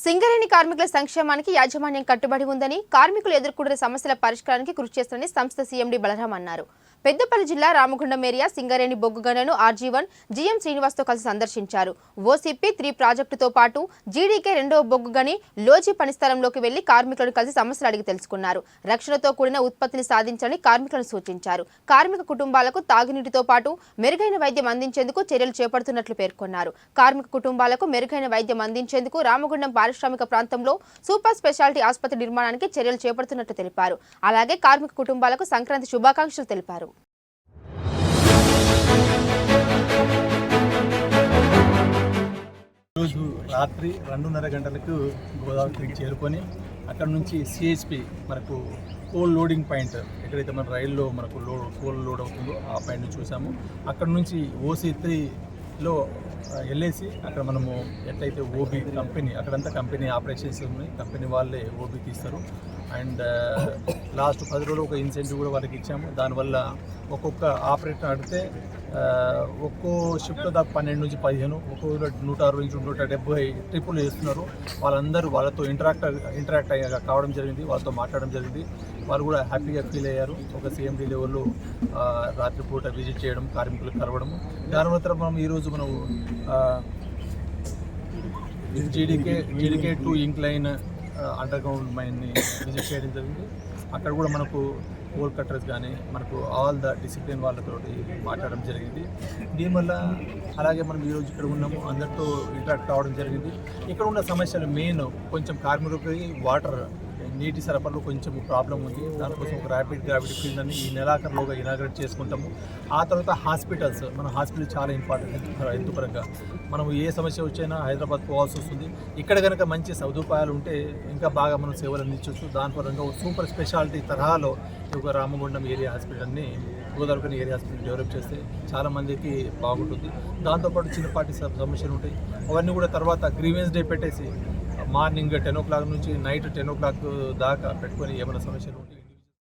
సింగరేణి కార్మికుల సంక్షేమానికి యాజమాన్యం కట్టుబడి ఉందని, కార్మికులు ఎదుర్కొంటున్న సమస్యల పరిష్కారానికి కృషి చేస్తారని సంస్థ సీఎండీ బలరాం అన్నారు. పెద్దపల్లి జిల్లా రామగుండం ఏరియా సింగరేణి బొగ్గు గనులను ఆర్జీ1 జీఎం శ్రీనివాస్తో కలిసి సందర్శించారు. ఓసీపీ3 ప్రాజెక్టుతో పాటు జీడీకే 2వ బొగ్గు గని లోజీ పని స్థలంలోకి వెళ్లి కార్మికులను కలిసి సమస్యలు అడిగి తెలుసుకున్నారు. రక్షణతో కూడిన ఉత్పత్తిని సాధించాలని కార్మికులను సూచించారు. కార్మిక కుటుంబాలకు తాగునీటితో పాటు మెరుగైన వైద్యం అందించేందుకు చర్యలు చేపడుతున్నట్లు పేర్కొన్నారు. కార్మిక కుటుంబాలకు మెరుగైన వైద్యం అందించేందుకు రామగుండం పారిశ్రామిక ప్రాంతంలో సూపర్ స్పెషాలిటీ ఆసుపత్రి నిర్మాణానికి చర్యలు చేపడుతున్నట్లు తెలిపారు. అలాగే కార్మిక కుటుంబాలకు సంక్రాంతి శుభాకాంక్షలు తెలిపారు. రోజు రాత్రి 2:30 గంటలకు గోదావరికి చేరుకొని అక్కడ నుంచి సిహెచ్పి మనకు కోల్ లోడింగ్ పాయింట్ ఎక్కడైతే మన రైల్లో మనకు కోల్ లోడ్ అవుతుందో ఆ పాయింట్ని చూసాము. అక్కడ నుంచి OC3లో వెళ్ళేసి అక్కడ మనము ఎట్లయితే ఓబీ కంపెనీ అక్కడంతా కంపెనీ ఆపరేషన్స్ ఉన్నాయి, కంపెనీ వాళ్ళే ఓబీ తీస్తారు. అండ్ లాస్ట్ 10 రోజులు ఒక ఇన్సెంటివ్ కూడా వాళ్ళకి ఇచ్చాము. దానివల్ల ఒక్కొక్క ఆపరేటర్ అడిగితే ఒక్కో షిఫ్ట్లో దాకా 12 నుంచి 15, ఒక్కో 160 నుంచి 170 ట్రిప్పులు చేస్తున్నారు. వాళ్ళందరూ వాళ్ళతో ఇంటరాక్ట్ కావడం జరిగింది, వాళ్ళతో మాట్లాడడం జరిగింది. వాళ్ళు కూడా హ్యాపీగా ఫీల్ అయ్యారు. ఒక CMD లెవెల్లో రాత్రిపూట విజిట్ చేయడం, కార్మికులకు కలవడము. దాని మనం ఈరోజు మనం GDK 2 ఇంక్లైన్ అండర్గ్రౌండ్ మైన్ని విజిట్ చేయడం జరిగింది. అక్కడ కూడా మనకు కోల్ కట్టర్స్ కానీ మనకు ఆల్ ద డిసిప్లిన్ వాళ్ళతో మాట్లాడడం జరిగింది. దీనివల్ల అలాగే మనం ఈరోజు ఇక్కడ ఉన్నాము, అందరితో ఇంటరాక్ట్ అవ్వడం జరిగింది. ఇక్కడ ఉన్న సమస్యలు మెయిన్ కొంచెం కార్మికులకి వాటర్ నీటి సరఫరాలో కొంచెం ప్రాబ్లం ఉంది. దానికోసం ఒక ర్యాపిడ్ గ్రావిటీ ఫీల్డ్ అని ఈ నెలాఖరులోగా ఇనాగ్రేట్ చేసుకుంటాము. ఆ తర్వాత హాస్పిటల్స్, మన హాస్పిటల్ చాలా ఇంపార్టెంట్ హెల్త్ పరంగా. మనం ఏ సమస్య వచ్చినా హైదరాబాద్ పోవాల్సి వస్తుంది. ఇక్కడ కనుక మంచి సదుపాయాలు ఉంటే ఇంకా బాగా మనం సేవలు అందించవచ్చు. దాని పరంగా సూపర్ స్పెషాలిటీ తరహాలో ఒక రామగుండం ఏరియా హాస్పిటల్ని, గోదావరి ఏరియా హాస్పిటల్ డెవలప్ చేస్తే చాలామందికి బాగుంటుంది. దాంతోపాటు చిన్నపాటి సమస్యలు ఉంటాయి, అవన్నీ కూడా తర్వాత గ్రీవెన్స్ డే పెట్టేసి మార్నింగ్ 10 o'clock నుంచి నైట్ 10 o'clock దాకా పెట్టుకొని ఏమైనా సమస్యలు ఉంటాయి.